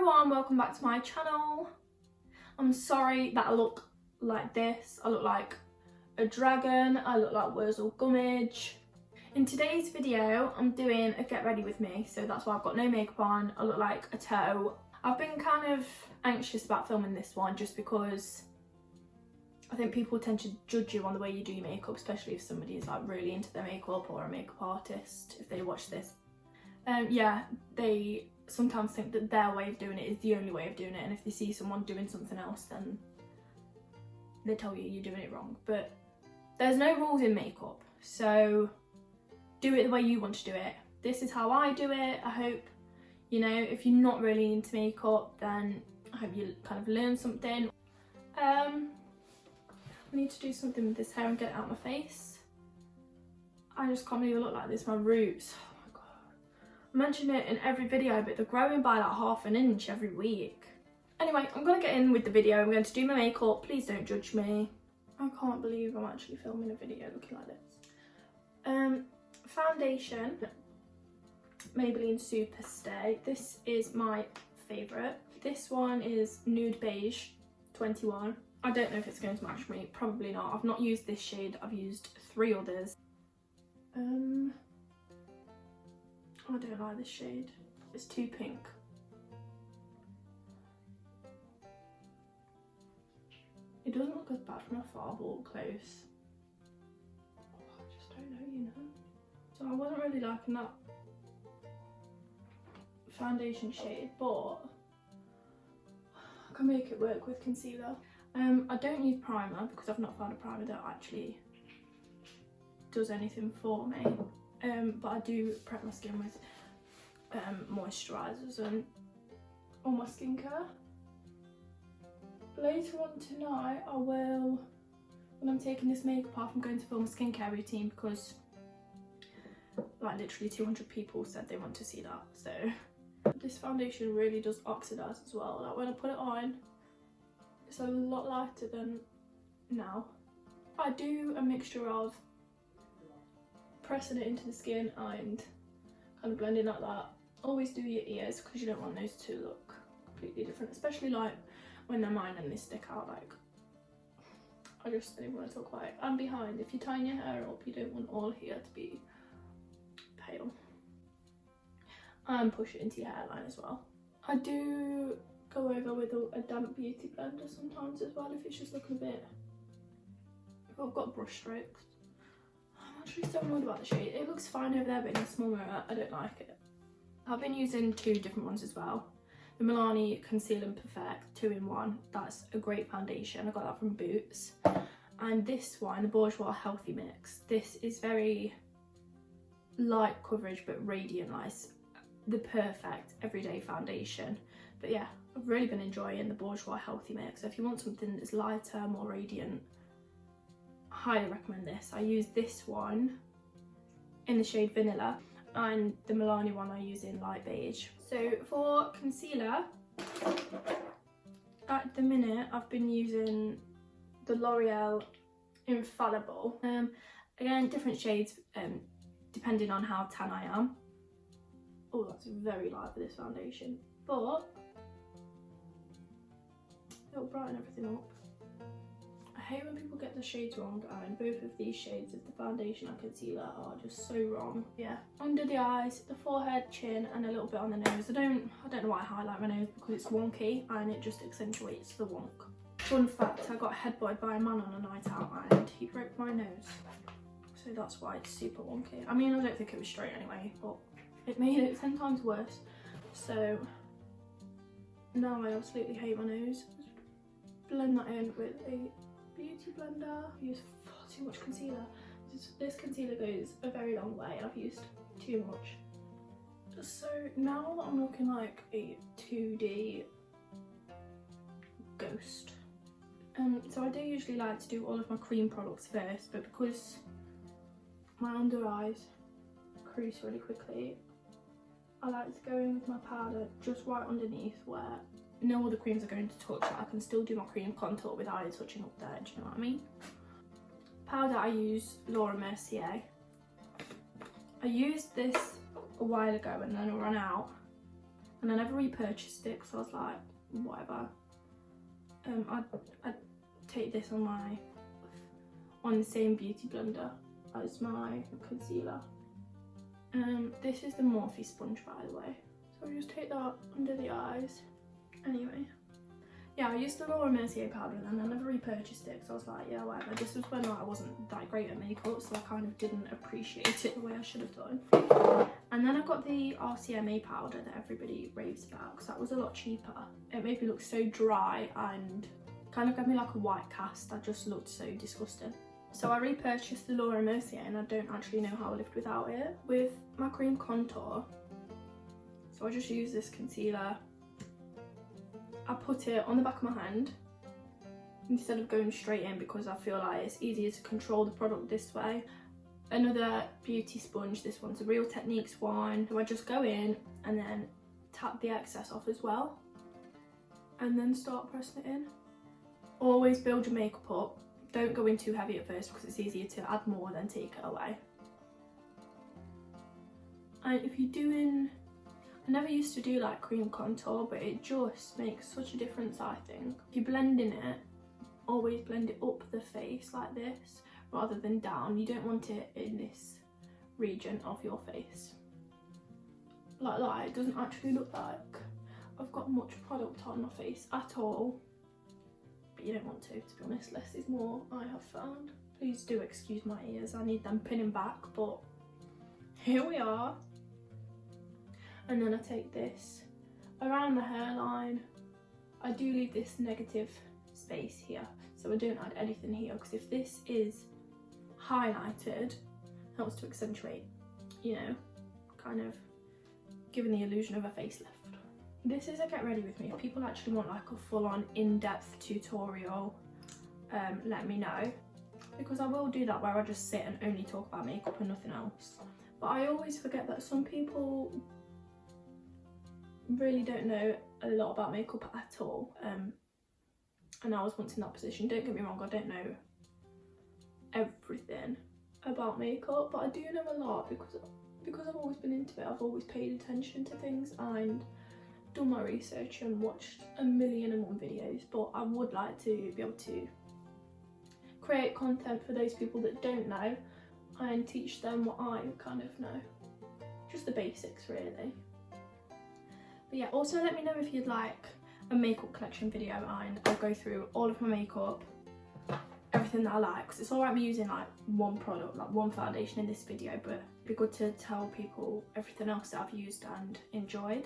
everyone, welcome back to my channel. I'm sorry that I look like this. I look like a dragon, I look like Wurzel Gummidge. In today's video, I'm doing a get ready with me, so that's why I've got no makeup on. I look like a toe. I've been kind of anxious about filming this one just because I think people tend to judge you on the way you do your makeup, especially if somebody is like really into their makeup or a makeup artist, if they watch this. Yeah, they sometimes think that their way of doing it is the only way of doing it, and if they see someone doing something else, then they tell you you're doing it wrong. But there's no rules in makeup, so do it the way you want to do it. This is how I do it. I hope, you know, if you're not really into makeup, then I hope you kind of learn something. I need to do something with this hair and get it out of my face. I just can't believe I look like this. My roots, oh my god. I mention it in every video, but they're growing by like half an inch every week. Anyway, I'm gonna get in with the video. I'm going to do my makeup. Please don't judge me. I can't believe I'm actually filming a video looking like this. Foundation, Maybelline Superstay. This is my favourite. This one is Nude Beige 21. I don't know if it's going to match me, probably not. I've not used this shade, I've used 3 others. I don't like this shade, it's too pink. It doesn't look as bad from afar, but up close, oh, I just don't know, you know. So I wasn't really liking that foundation shade, but I can make it work with concealer. I don't use primer because I've not found a primer that actually does anything for me, but I do prep my skin with moisturisers and all my skincare. Later on tonight I will, when I'm taking this makeup off, I'm going to film a skincare routine because like literally 200 people said they want to see that. So this foundation really does oxidise as well. Like when I put it on, it's a lot lighter than now. I do a mixture of pressing it into the skin and kind of blending like that. Always do your ears because you don't want those to look completely different, especially like when they're mine and they stick out. Like, I just don't even want to talk about it. And behind, if you're tying your hair up, you don't want all here to be pale. And push it into your hairline as well. I do go over with a damp beauty blender sometimes as well if it's just looking a bit, if I've got brush strokes. I'm actually so annoyed about the shade. It looks fine over there, but in a small mirror I don't like it. I've been using 2 different ones as well. The Milani Conceal and Perfect 2-in-1, that's a great foundation. I got that from Boots. And this one, the Bourjois Healthy Mix, this is very light coverage but radiant light. The perfect everyday foundation. But yeah, I've really been enjoying the Bourjois Healthy Mix. So if you want something that's lighter, more radiant, I highly recommend this. I use this one in the shade Vanilla, and the Milani one I use in light beige. So for concealer, at the minute I've been using the L'Oreal Infallible. Again, different shades depending on how tan I am. Oh, that's very light for this foundation, but it'll brighten everything up. I hate when people get the shades wrong, and both of these shades of the foundation and concealer are just so wrong. Yeah, under the eyes, the forehead, chin, and a little bit on the nose. I don't know why I highlight my nose because it's wonky and it just accentuates the wonk. Fun fact, I got headbutted by a man on a night out and he broke my nose. So that's why it's super wonky. I mean, I don't think it was straight anyway, but it made it 10 times worse. So now I absolutely hate my nose. Blend that in with a beauty blender. I use far too much concealer. This concealer goes a very long way. I've used too much. So now that I'm looking like a 2D ghost. So I do usually like to do all of my cream products first, but because my under eyes crease really quickly, I like to go in with my powder just right underneath where no other creams are going to touch. I can still do my cream contour without it touching up there, do you know what I mean? Powder, I use Laura Mercier. I used this a while ago and then I ran out, and I never repurchased it because I was like, whatever. I'd take this on the same beauty blender as my concealer. This is the Morphe sponge, by the way, so I'll just take that under the eyes. Anyway, yeah, I used the Laura Mercier powder and then I never repurchased it because I was like, yeah, whatever. This was when like, I wasn't that great at makeup, so I kind of didn't appreciate it the way I should have done. And then I got the RCMA powder that everybody raves about because that was a lot cheaper. It made me look so dry and kind of gave me like a white cast. I just looked so disgusting. So I repurchased the Laura Mercier and I don't actually know how I lived without it. With my cream contour, so I just use this concealer. I put it on the back of my hand instead of going straight in because I feel like it's easier to control the product this way. Another beauty sponge, this one's a Real Techniques one. So I just go in and then tap the excess off as well and then start pressing it in. Always build your makeup up. Don't go in too heavy at first because it's easier to add more than take it away. And if you're doing, I never used to do like cream contour, but it just makes such a difference, I think. If you're blending it, always blend it up the face like this rather than down. You don't want it in this region of your face. Like that, it doesn't actually look like I've got much product on my face at all. But you don't want to be honest, less is more, I have found. Please do excuse my ears, I need them pinning back, but here we are. And then I take this around the hairline. I do leave this negative space here, so I don't add anything here, because if this is highlighted, it helps to accentuate, you know, kind of giving the illusion of a facelift. This is a get ready with me. If people actually want like a full-on in-depth tutorial, let me know, because I will do that where I just sit and only talk about makeup and nothing else. But I always forget that some people really don't know a lot about makeup at all, and I was once in that position. Don't get me wrong, I don't know everything about makeup, but I do know a lot because I've always been into it. I've always paid attention to things and done my research and watched 1,000,001 videos. But I would like to be able to create content for those people that don't know and teach them what I kind of know, just the basics really. But yeah, also let me know if you'd like a makeup collection video and I'll go through all of my makeup, everything that I like, because it's alright me using like one product, like one foundation in this video, but it'd be good to tell people everything else that I've used and enjoyed.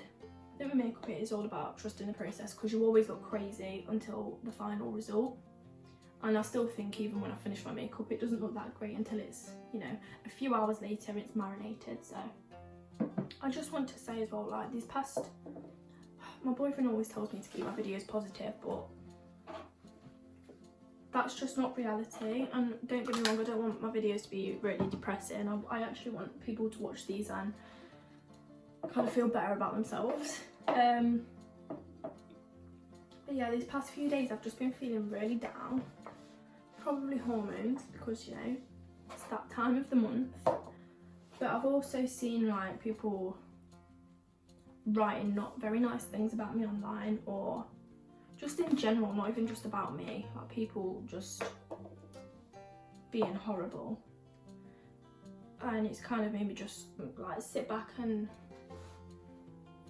I think with makeup it is all about trusting the process, because you always look crazy until the final result. And I still think even when I finish my makeup it doesn't look that great until it's, you know, a few hours later it's marinated. So I just want to say as well, like these past, my boyfriend always tells me to keep my videos positive, but that's just not reality. And don't get me wrong, I don't want my videos to be really depressing. I actually want people to watch these and kind of feel better about themselves. But yeah, these past few days I've just been feeling really down. Probably hormones, because you know, it's that time of the month. But I've also seen like people writing not very nice things about me online, or just in general, not even just about me, like people just being horrible. And it's kind of made me just like sit back and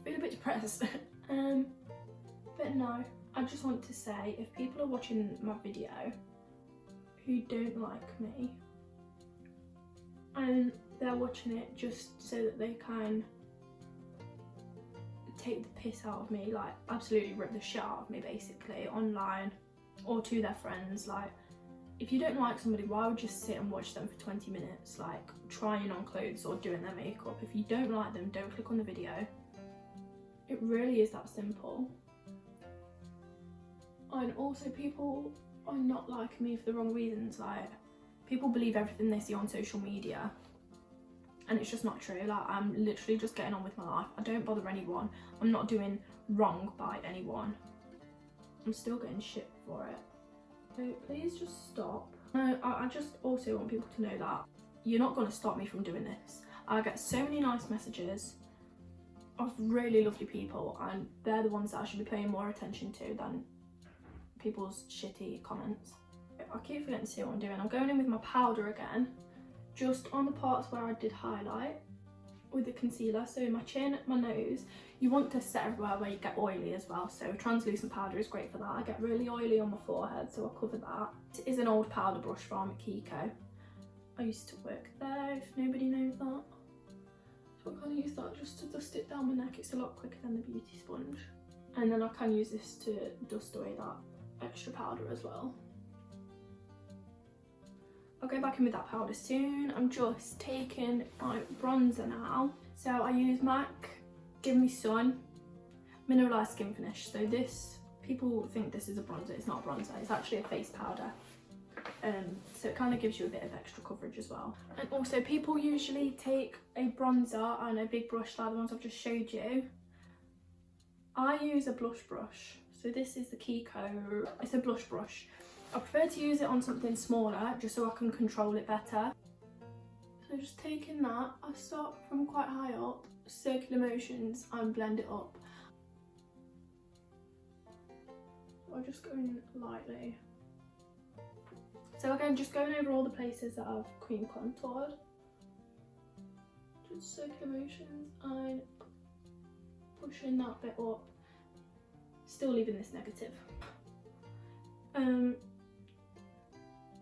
feel a bit depressed. But no, I just want to say, if people are watching my video who don't like me and they're watching it just so that they can take the piss out of me, like absolutely rip the shit out of me basically online or to their friends, like if you don't like somebody, why would you sit and watch them for 20 minutes like trying on clothes or doing their makeup? If you don't like them, don't click on the video. It really is that simple. And also people are not liking me for the wrong reasons. Like people believe everything they see on social media, and it's just not true. Like I'm literally just getting on with my life. I don't bother anyone. I'm not doing wrong by anyone. I'm still getting shit for it. So please just stop. No, I just also want people to know that you're not going to stop me from doing this. I get so many nice messages of really lovely people, and they're the ones that I should be paying more attention to than people's shitty comments. I keep forgetting to see what I'm doing. I'm going in with my powder again, just on the parts where I did highlight with the concealer. So my chin, my nose, you want to set everywhere where you get oily as well, so translucent powder is great for that. I get really oily on my forehead, so I'll cover that. It is an old powder brush from Kiko. I used to work there, if nobody knows that. So I can use that just to dust it down my neck. It's a lot quicker than the beauty sponge. And then I can use this to dust away that extra powder as well. I'll go back in with that powder soon. I'm just taking my bronzer now. So I use MAC Give Me Sun Mineralized Skin Finish. So this, people think this is a bronzer. It's not a bronzer, it's actually a face powder. So it kind of gives you a bit of extra coverage as well. And also, people usually take a bronzer and a big brush like the ones I've just showed you. I use a blush brush. So this is the Kiko, it's a blush brush. I prefer to use it on something smaller just so I can control it better. So just taking that, I start from quite high up, circular motions, and blend it up. I'll just go in lightly. So again, just going over all the places that I've cream contoured. Just circular motions and pushing that bit up. Still leaving this negative.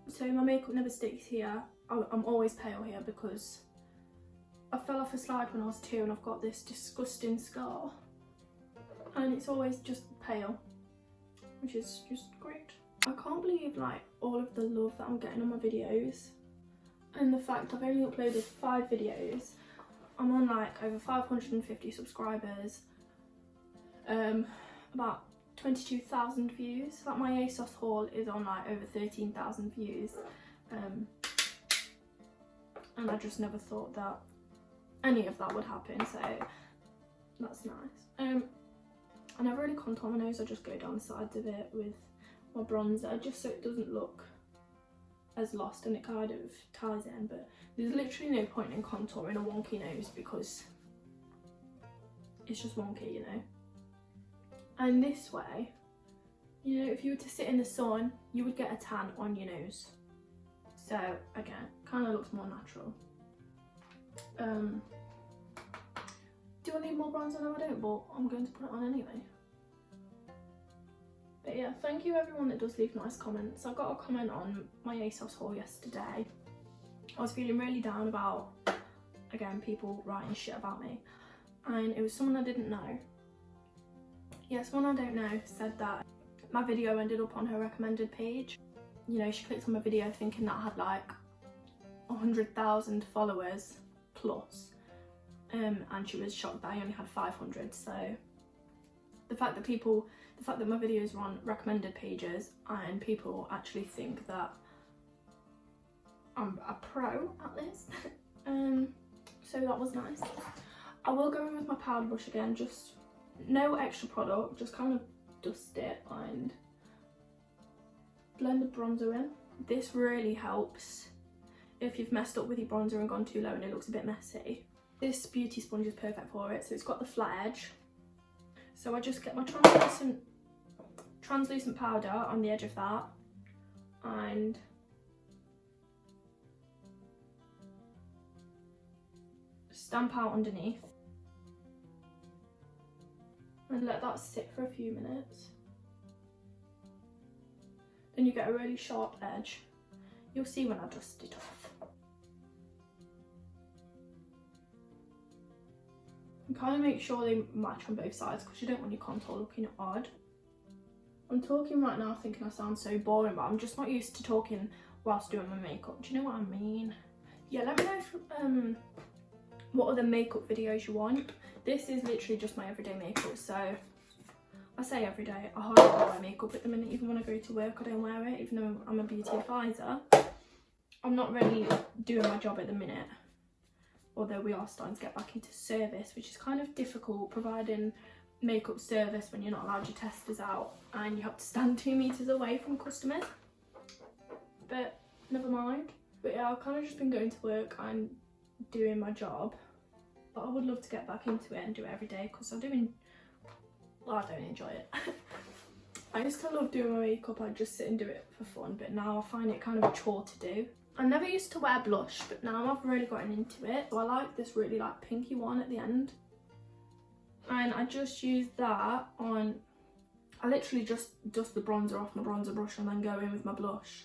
So my makeup never sticks here. I'm always pale here because I fell off a slide when I was 2 and I've got this disgusting scar. And it's always just pale, which is just great. I can't believe like all of the love that I'm getting on my videos, and the fact I've only uploaded 5 videos. I'm on like over 550 subscribers, about 22,000 views. Like my ASOS haul is on like over 13,000 views, and I just never thought that any of that would happen, so that's nice. I never really contour my nose. I just go down the sides of it with my bronzer just so it doesn't look as lost, and it kind of ties in, but there's literally no point in contouring a wonky nose because it's just wonky, you know. And this way, you know, if you were to sit in the sun, you would get a tan on your nose. So again, kind of looks more natural. Do I need more bronzer? No, I don't, but I'm going to put it on anyway. But yeah, thank you everyone that does leave nice comments. I got a comment on my ASOS haul yesterday. I was feeling really down about, again, people writing shit about me. And it was someone I didn't know. Yeah, someone I don't know said that my video ended up on her recommended page. You know, she clicked on my video thinking that I had like 100,000 followers plus. And she was shocked that I only had 500. So the fact that my videos are on recommended pages and people actually think that I'm a pro at this, so that was nice. I will go in with my powder brush again, just no extra product, just kind of dust it and blend the bronzer in. This really helps if you've messed up with your bronzer and gone too low and it looks a bit messy. This beauty sponge is perfect for it, so it's got the flat edge. So I just get my translucent powder on the edge of that and stamp out underneath and let that sit for a few minutes. Then you get a really sharp edge. You'll see when I dust it off. And kind of make sure they match on both sides because you don't want your contour looking odd. I'm talking right now thinking I sound so boring, but I'm just not used to talking whilst doing my makeup. Do you know what I mean? Yeah, let me know if, what other makeup videos you want. This is literally just my everyday makeup, so I say everyday. I hardly wear my makeup at the minute. Even when I go to work, I don't wear it, even though I'm a beauty advisor. I'm not really doing my job at the minute, although we are starting to get back into service, which is kind of difficult providing makeup service when you're not allowed your testers out and you have to stand 2 meters away from customers. But never mind. But yeah, I've kind of just been going to work and doing my job but I would love to get back into it and do it every day because I don't enjoy it. I used to love doing my makeup, I'd just sit and do it for fun, but now I find it kind of a chore to do. I never used to wear blush, but now I've really gotten into it. So I like this really like pinky one at the end. And I just use that on, I literally just dust the bronzer off my bronzer brush and then go in with my blush.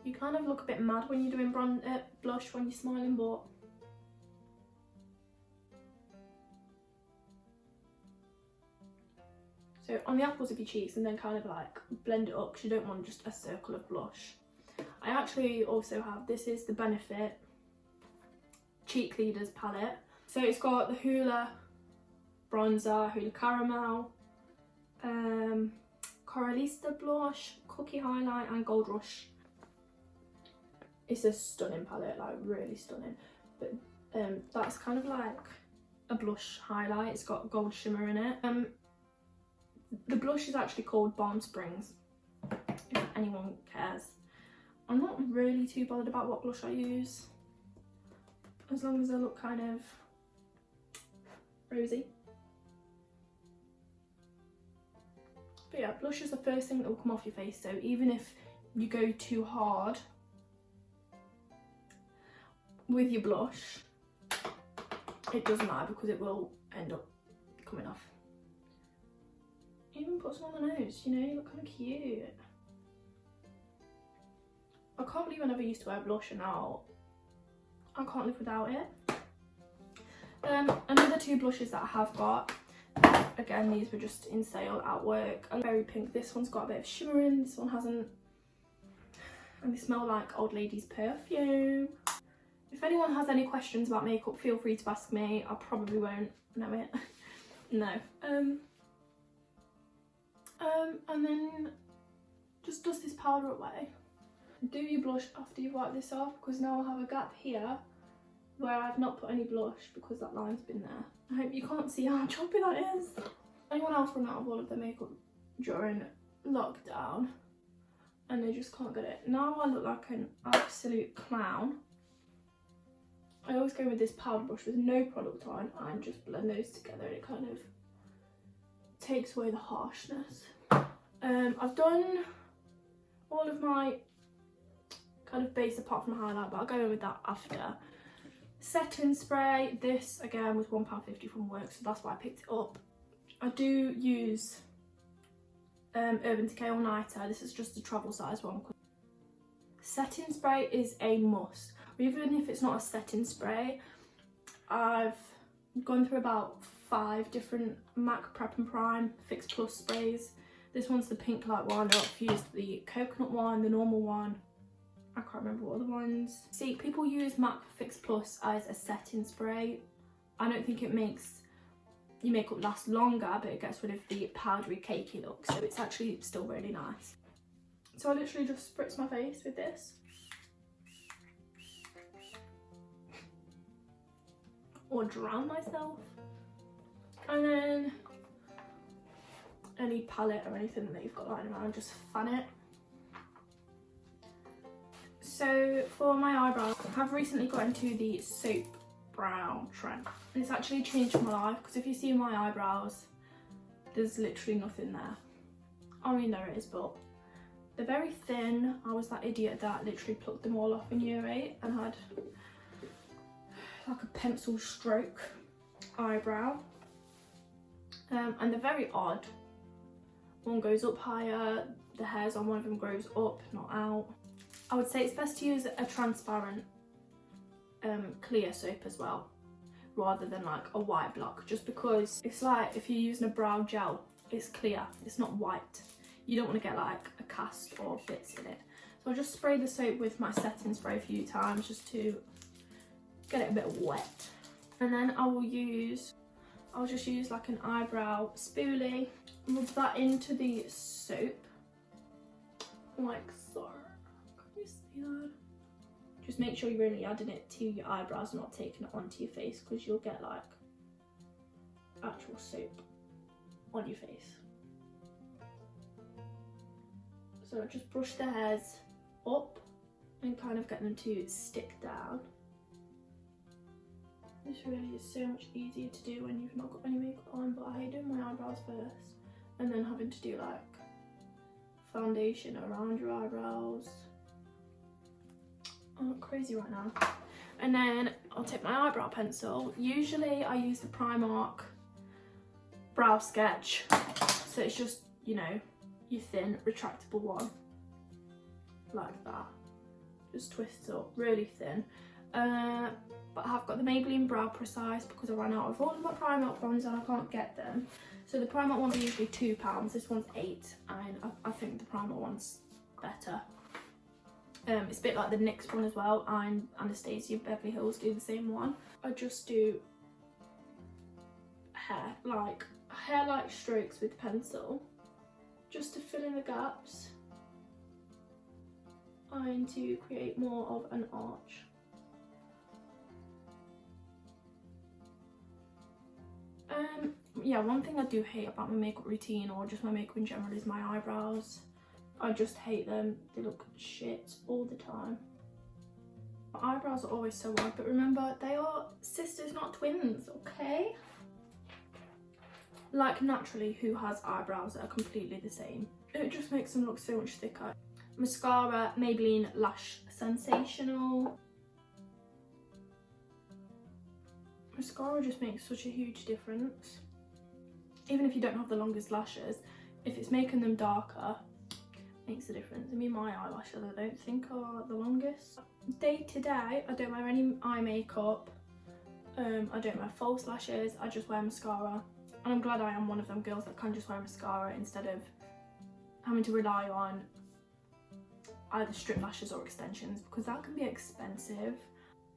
You kind of look a bit mad when you're doing blush when you're smiling, but so on the apples of your cheeks, and then kind of like blend it up because you don't want just a circle of blush. I actually also have, this is the Benefit Cheek Leaders palette. So it's got the Hoola bronzer, Hoola caramel, Coralista blush, Cookie highlight and Gold Rush. It's a stunning palette, like really stunning. But that's kind of like a blush highlight. It's got gold shimmer in it. The blush is actually called Balm Springs, if anyone cares. I'm not really too bothered about what blush I use, as long as I look kind of rosy. But yeah, blush is the first thing that will come off your face, so even if you go too hard with your blush, it doesn't matter because it will end up coming off. Even put some on the nose, you know, you look kind of cute. I can't believe I never used to wear blush and now I can't live without it. Another two blushes that I have got, again these were just in sale at work, are very pink. This one's got a bit of shimmer in, this one hasn't, and they smell like old lady's perfume. If anyone has any questions about makeup, feel free to ask me. I probably won't know it. No. And then just dust this powder away. Do your blush after you wipe this off, because now I have a gap here where I've not put any blush because that line's been there. I hope you can't see how choppy that is. Anyone else run out of all of their makeup during lockdown and they just can't get it. Now I look like an absolute clown. I always go with this powder brush with no product on and just blend those together, and it kind of takes away the harshness. I've done all of my kind of base apart from highlight, but I'll go in with that after. Setting spray, this again was £1.50 from work, so that's why I picked it up. I do use Urban Decay All Nighter. This is just a travel size one. Setting spray is a must. Even if it's not a setting spray, I've gone through about 5 different MAC Prep and Prime Fix Plus sprays. This one's the pink light one. I've used the coconut one, the normal one. I can't remember what other ones. See, people use MAC Fix Plus as a setting spray. I don't think it makes your makeup last longer, but it gets rid of the powdery cakey look, so it's actually still really nice. So I literally just spritz my face with this. Or drown myself. And then any palette or anything that you've got lying around, just fan it. So for my eyebrows, I've recently got into the soap brow trend, and it's actually changed my life, because if you see my eyebrows, there's literally nothing there. I mean, there is, but they're very thin. I was that idiot that literally plucked them all off in year 8 and had like a pencil stroke eyebrow. And they're very odd. One goes up higher, the hairs on one of them grows up, not out. I would say it's best to use a transparent clear soap as well, rather than like a white block, just because it's like if you're using a brow gel, it's clear, it's not white. You don't want to get like a cast or bits in it. So I'll just spray the soap with my setting spray a few times just to get it a bit wet. And then I'll just use like an eyebrow spoolie, rub that into the soap like so. Can you see that? Just make sure you're really adding it to your eyebrows and not taking it onto your face, because you'll get like actual soap on your face. So I just brush the hairs up and kind of get them to stick down. This really is so much easier to do when you've not got any makeup on, but I hate doing my eyebrows first and then having to do like foundation around your eyebrows. I'm crazy right now. And then I'll take my eyebrow pencil. Usually I use the Primark brow sketch, so it's just, you know, your thin retractable one like that, just twists up really thin. But I have got the Maybelline Brow Precise because I ran out of all of my Primark ones and I can't get them. So the Primark ones are usually £2, this one's £8, and I think the Primark one's better. It's a bit like the NYX one as well, and Anastasia Beverly Hills do the same one. I just do hair-like strokes with pencil, just to fill in the gaps and to create more of an arch. Yeah, one thing I do hate about my makeup routine, or just my makeup in general, is my eyebrows. I just hate them. They look shit all the time. My eyebrows are always so wide, but remember, they are sisters, not twins, okay? Like, naturally, who has eyebrows that are completely the same? It just makes them look so much thicker. Mascara, Maybelline Lash Sensational. Mascara just makes such a huge difference. Even if you don't have the longest lashes, if it's making them darker, makes a difference. I mean, my eyelashes I don't think are the longest. Day to day, I don't wear any eye makeup. I don't wear false lashes, I just wear mascara. And I'm glad I am one of them girls that can just wear mascara instead of having to rely on either strip lashes or extensions, because that can be expensive.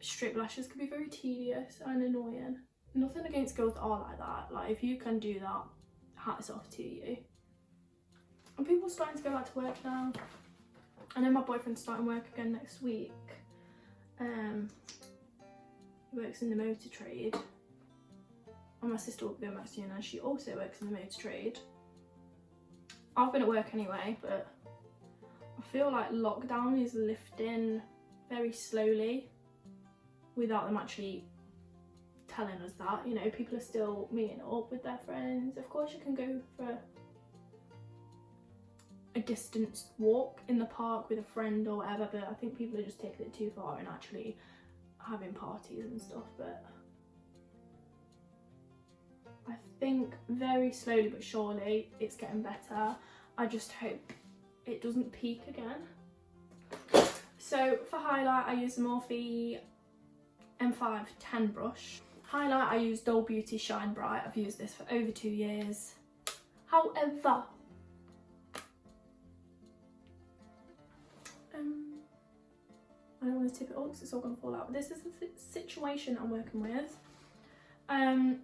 Strip lashes can be very tedious and annoying. Nothing against girls that are like that. Like, if you can do that, hats off to you. And people are starting to go back to work now. I know my boyfriend's starting work again next week. He works in the motor trade. And my sister will be going back soon, and she also works in the motor trade. I've been at work anyway, but I feel like lockdown is lifting very slowly without them actually telling us that. You know, people are still meeting up with their friends. Of course you can go for a distance walk in the park with a friend or whatever, but I think people are just taking it too far and actually having parties and stuff. But I think very slowly but surely it's getting better. I just hope it doesn't peak again. So for highlight, I use the Morphe M5 10 brush. Highlight, I use Dole Beauty Shine Bright. I've used this for over 2 years. However, I don't want to tip it all because it's all going to fall out. But this is the situation I'm working with. I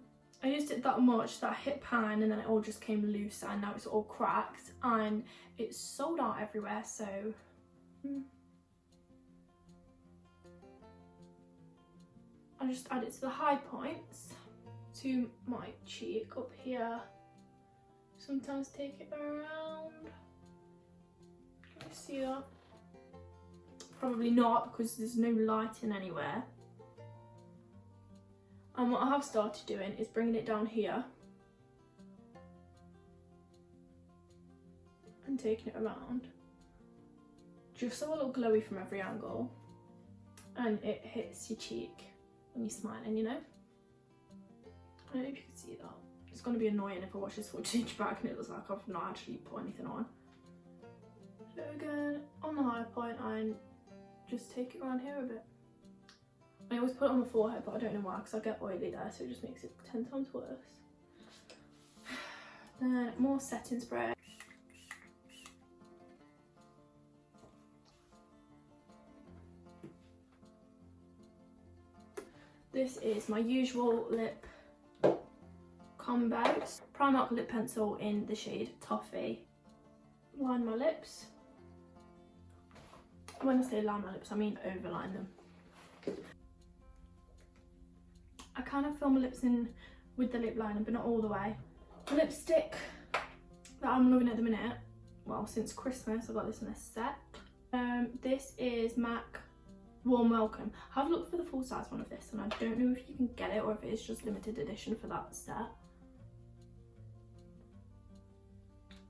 used it that much that I hit pan and then it all just came loose, and now it's all cracked and it's sold out everywhere, so I just add it to the high points, to my cheek up here. Sometimes take it around. Can you see that? Probably not, because there's no lighting anywhere. And what I have started doing is bringing it down here and taking it around, just so I look glowy from every angle and it hits your cheek when you're smiling, you know? I don't know if you can see that. It's going to be annoying if I watch this footage back and it looks like I've not actually put anything on. So again, on the high point, and just take it around here a bit. I always put it on the forehead, but I don't know why, because I get oily there, so it just makes it 10 times worse. Then more setting spray. This is my usual lip combo. Primark lip pencil in the shade Toffee. Line my lips. When I say line my lips, I mean overline them. I kind of fill my lips in with the lip liner, but not all the way. The lipstick that I'm loving at the minute, well, since Christmas, I got this in a set. This is MAC warm welcome. Have a look for the full size one of this, and I don't know if you can get it or if it is just limited edition for that set.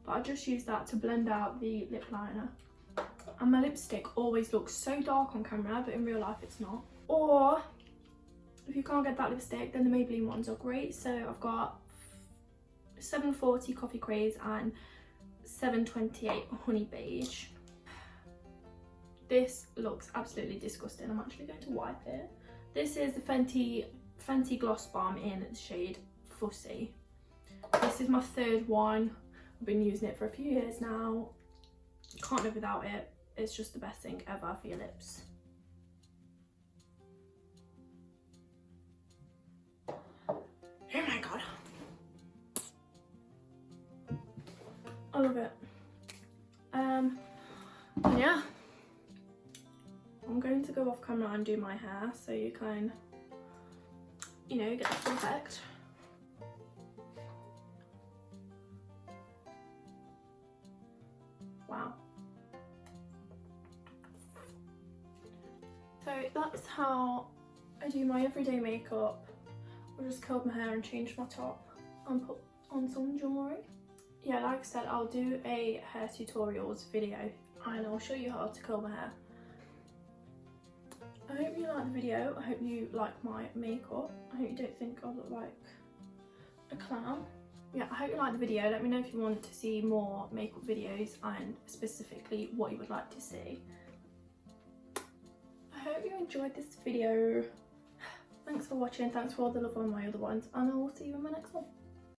But I just use that to blend out the lip liner. And my lipstick always looks so dark on camera, but in real life it's not. Or if you can't get that lipstick, then the Maybelline ones are great. So I've got 740 Coffee Craze and 728 Honey Beige. This looks absolutely disgusting. I'm actually going to wipe it. This is the Fenty Gloss Balm in the shade Fussy. This is my third one. I've been using it for a few years now. Can't live without it. It's just the best thing ever for your lips. Oh my god. I love it. Yeah. I'm going to go off camera and do my hair so you can, you know, get the full effect. Wow. So that's how I do my everyday makeup. I just curled my hair and changed my top and put on some jewellery. Yeah, like I said, I'll do a hair tutorials video and I'll show you how to curl my hair. I hope you like the video. I hope you like my makeup. I hope you don't think I look like a clown. Yeah, I hope you like the video. Let me know if you want to see more makeup videos and specifically what you would like to see. I hope you enjoyed this video. Thanks for watching. Thanks for all the love on my other ones, and I will see you in my next one.